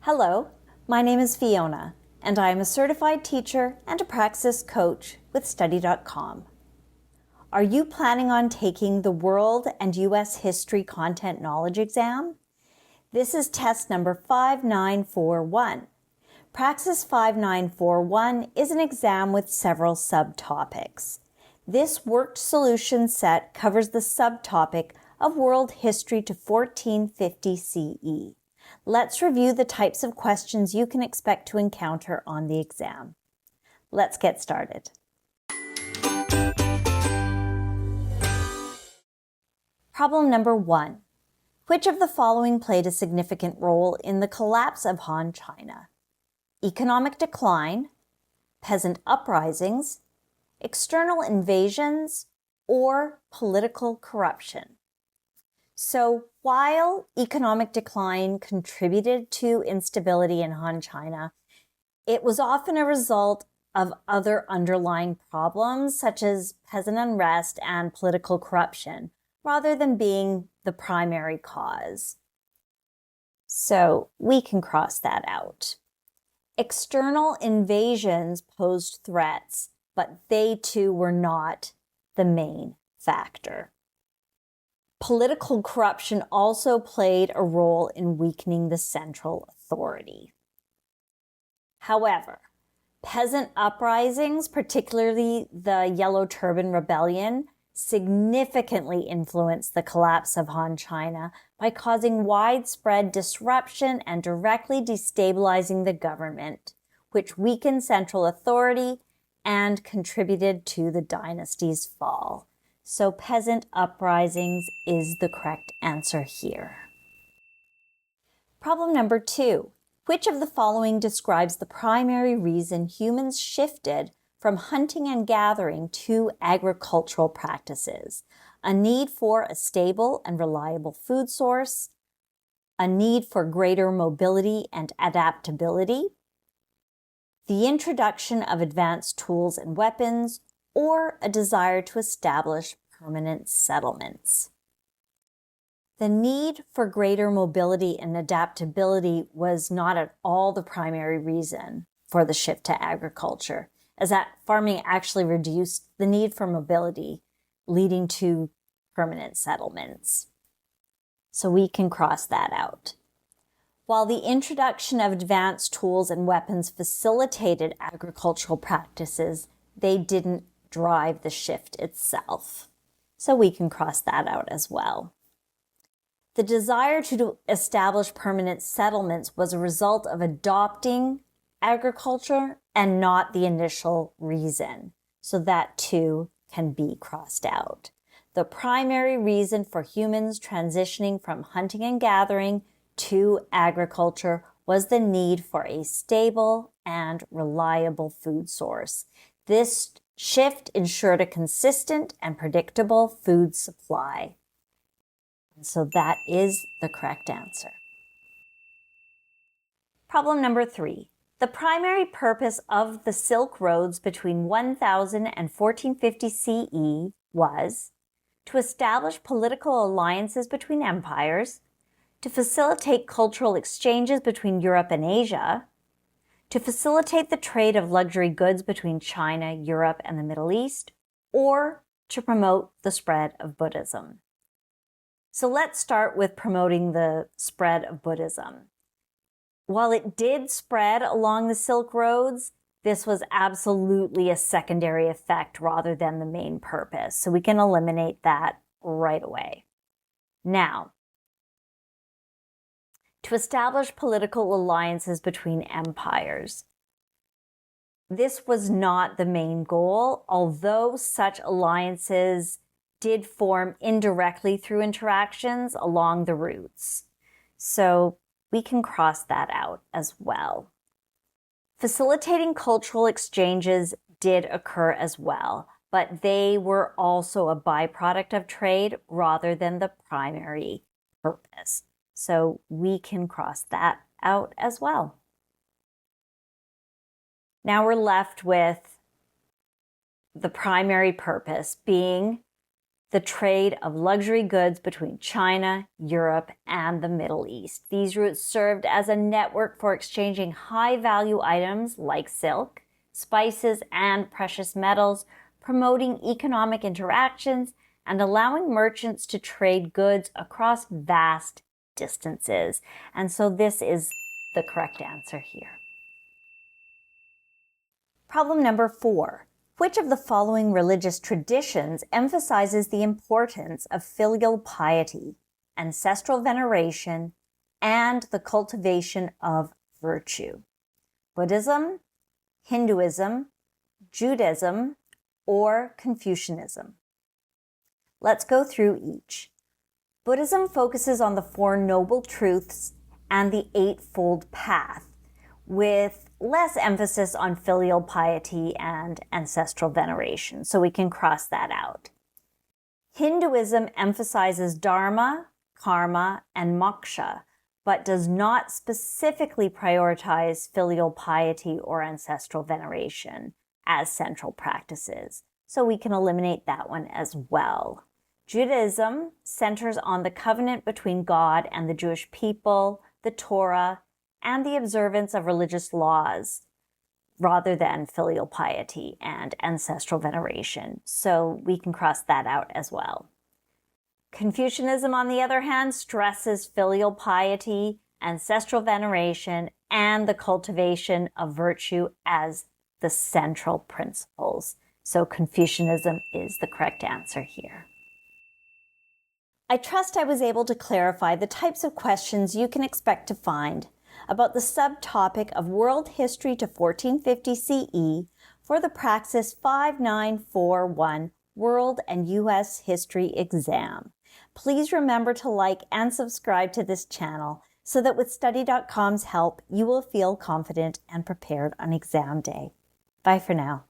Hello, my name is Fiona, and I am a certified teacher and a Praxis coach with Study.com. Are you planning on taking the World and U.S. History Content Knowledge exam? This is test number 5941. Praxis 5941 is an exam with several subtopics. This worked solution set covers the subtopic of World History to 1450 CE. Let's review the types of questions you can expect to encounter on the exam. Let's get started. Problem number 1. Which of the following played a significant role in the collapse of Han China? Economic decline, peasant uprisings, external invasions, or political corruption? So while economic decline contributed to instability in Han China, it was often a result of other underlying problems such as peasant unrest and political corruption, rather than being the primary cause. So we can cross that out. External invasions posed threats, but they too were not the main factor. Political corruption also played a role in weakening the central authority. However, peasant uprisings, particularly the Yellow Turban Rebellion, significantly influenced the collapse of Han China by causing widespread disruption and directly destabilizing the government, which weakened central authority and contributed to the dynasty's fall. So peasant uprisings is the correct answer here. Problem number 2. Which of the following describes the primary reason humans shifted from hunting and gathering to agricultural practices? A need for a stable and reliable food source, a need for greater mobility and adaptability, the introduction of advanced tools and weapons, or a desire to establish permanent settlements. The need for greater mobility and adaptability was not at all the primary reason for the shift to agriculture, as that farming actually reduced the need for mobility, leading to permanent settlements. So we can cross that out. While the introduction of advanced tools and weapons facilitated agricultural practices, they didn't drive the shift itself. So we can cross that out as well. The desire to establish permanent settlements was a result of adopting agriculture and not the initial reason. So that too can be crossed out. The primary reason for humans transitioning from hunting and gathering to agriculture was the need for a stable and reliable food source. This shift ensured a consistent and predictable food supply. And so that is the correct answer. Problem number 3. The primary purpose of the Silk Roads between 1000 and 1450 CE was to establish political alliances between empires, to facilitate cultural exchanges between Europe and Asia, to facilitate the trade of luxury goods between China, Europe, and the Middle East, or to promote the spread of Buddhism. So let's start with promoting the spread of Buddhism. While it did spread along the Silk Roads, this was absolutely a secondary effect rather than the main purpose. So we can eliminate that right away. Now, to establish political alliances between empires. This was not the main goal, although such alliances did form indirectly through interactions along the routes. So we can cross that out as well. Facilitating cultural exchanges did occur as well, but they were also a byproduct of trade rather than the primary purpose. So we can cross that out as well. Now we're left with the primary purpose being the trade of luxury goods between China, Europe, and the Middle East. These routes served as a network for exchanging high-value items like silk, spices, and precious metals, promoting economic interactions and allowing merchants to trade goods across vast distances. And so this is the correct answer here. Problem number 4. Which of the following religious traditions emphasizes the importance of filial piety, ancestral veneration, and the cultivation of virtue? Buddhism, Hinduism, Judaism, or Confucianism? Let's go through each. Buddhism focuses on the Four Noble Truths and the Eightfold Path, with less emphasis on filial piety and ancestral veneration, so we can cross that out. Hinduism emphasizes dharma, karma, and moksha, but does not specifically prioritize filial piety or ancestral veneration as central practices, so we can eliminate that one as well. Judaism centers on the covenant between God and the Jewish people, the Torah, and the observance of religious laws rather than filial piety and ancestral veneration. So we can cross that out as well. Confucianism, on the other hand, stresses filial piety, ancestral veneration, and the cultivation of virtue as the central principles. So Confucianism is the correct answer here. I trust I was able to clarify the types of questions you can expect to find about the subtopic of World History to 1450 CE for the Praxis 5941 World and U.S. History exam. Please remember to like and subscribe to this channel so that with Study.com's help, you will feel confident and prepared on exam day. Bye for now.